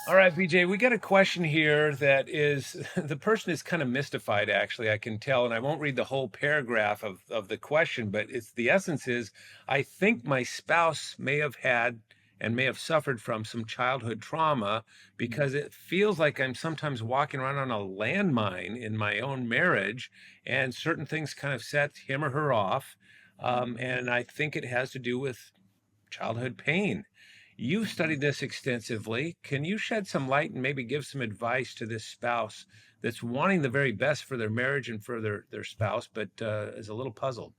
All right, BJ, we got a question here that is the person is kind of mystified, actually, I can tell, and I won't read the whole paragraph of the question, but it's the essence is I think my spouse may have had and may have suffered from some childhood trauma because it feels like I'm sometimes walking around on a landmine in my own marriage, and certain things kind of set him or her off. And I think it has to do with childhood pain. You've studied this extensively. Can you shed some light and maybe give some advice to this spouse that's wanting the very best for their marriage and for their spouse, but is a little puzzled?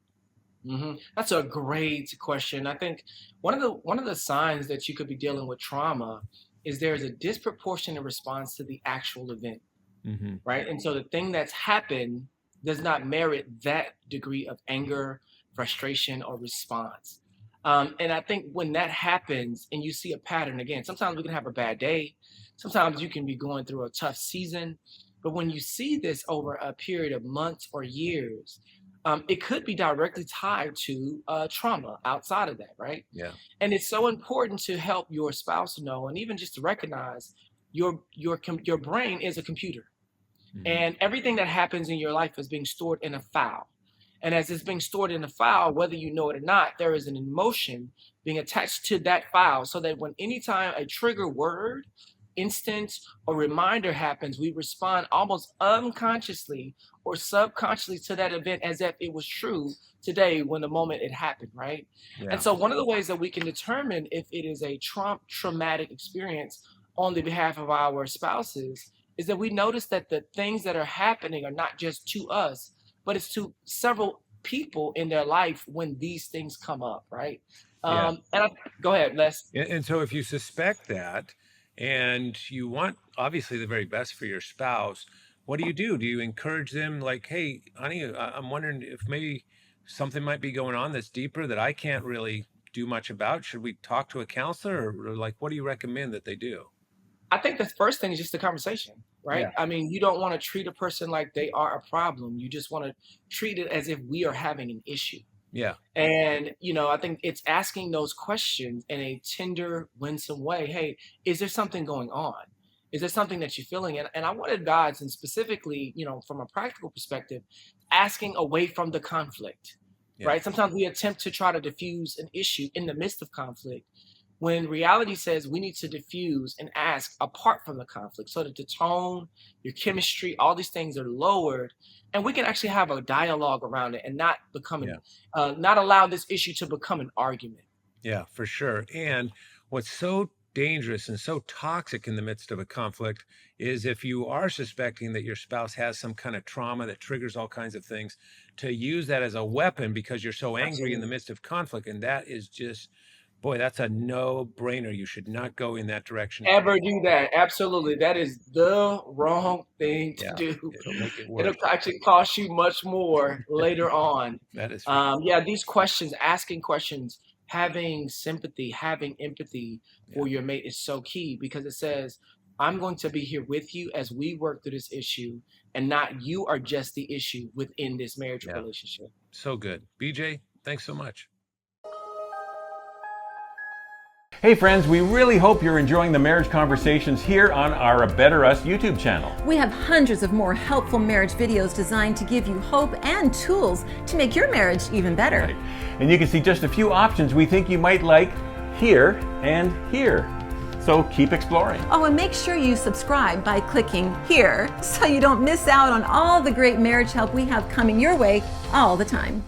That's a great question. I think one of the signs that you could be dealing with trauma is there's a disproportionate response to the actual event, Hmm. right? And so the thing that's happened does not merit that degree of anger, frustration, or response. And I think when that happens and you see a pattern again, sometimes we can have a bad day, sometimes you can be going through a tough season, but when you see this over a period of months or years, it could be directly tied to trauma outside of that, right? Yeah. And it's so important to help your spouse know, and even just to recognize your brain is a computer, Hmm. and everything that happens in your life is being stored in a file. And as it's being stored in a file, whether you know it or not, there is an emotion being attached to that file so that when anytime a trigger word, instance, or reminder happens, we respond almost unconsciously or subconsciously to that event as if it was true today when the moment it happened, right? And Yeah. so one of the ways that we can determine if it is a traumatic experience on the behalf of our spouses is that we notice that the things that are happening are not just to us, but it's to several people in their life when these things come up, right? Yeah. Go ahead, Les. And so if you suspect that and you want obviously the very best for your spouse, what do you do? Do you encourage them like, hey, honey, I'm wondering if maybe something might be going on that's deeper that I can't really do much about? Should we talk to a counselor or like what do you recommend that they do? I think the first thing is just a conversation, right? Yeah. I mean, you don't want to treat a person like they are a problem. You just want to treat it as if we are having an issue. Yeah. And, I think it's asking those questions in a tender, winsome way. Hey, is there something going on? Is there something that you're feeling? And I want to advise, and specifically, from a practical perspective, asking away from the conflict, Yeah. right? Sometimes we attempt to try to diffuse an issue in the midst of conflict when reality says we need to diffuse and ask apart from the conflict so that the tone, your chemistry, all these things are lowered, and we can actually have a dialogue around it and Yeah. not allow this issue to become an argument. Yeah, for sure. And what's so dangerous and so toxic in the midst of a conflict is if you are suspecting that your spouse has some kind of trauma that triggers all kinds of things, to use that as a weapon because you're so angry in the Absolutely. midst of conflict. And that is just, boy, that's a no-brainer. You should not go in that direction. Ever do that? Absolutely. That is the wrong thing to Yeah, do. it'll make it It'll worse. actually cost you much more later on. That is for Yeah, these questions, asking questions, having sympathy, having empathy yeah. for your mate is so key because it says, I'm going to be here with you as we work through this issue, and not you are just the issue within this marriage Yeah. relationship. So good. BJ, thanks so much. Hey friends, we really hope you're enjoying the marriage conversations here on our A Better Us YouTube channel. We have hundreds of more helpful marriage videos designed to give you hope and tools to make your marriage even better. Right. And you can see just a few options we think you might like here and here. So keep exploring. Oh, and make sure you subscribe by clicking here so you don't miss out on all the great marriage help we have coming your way all the time.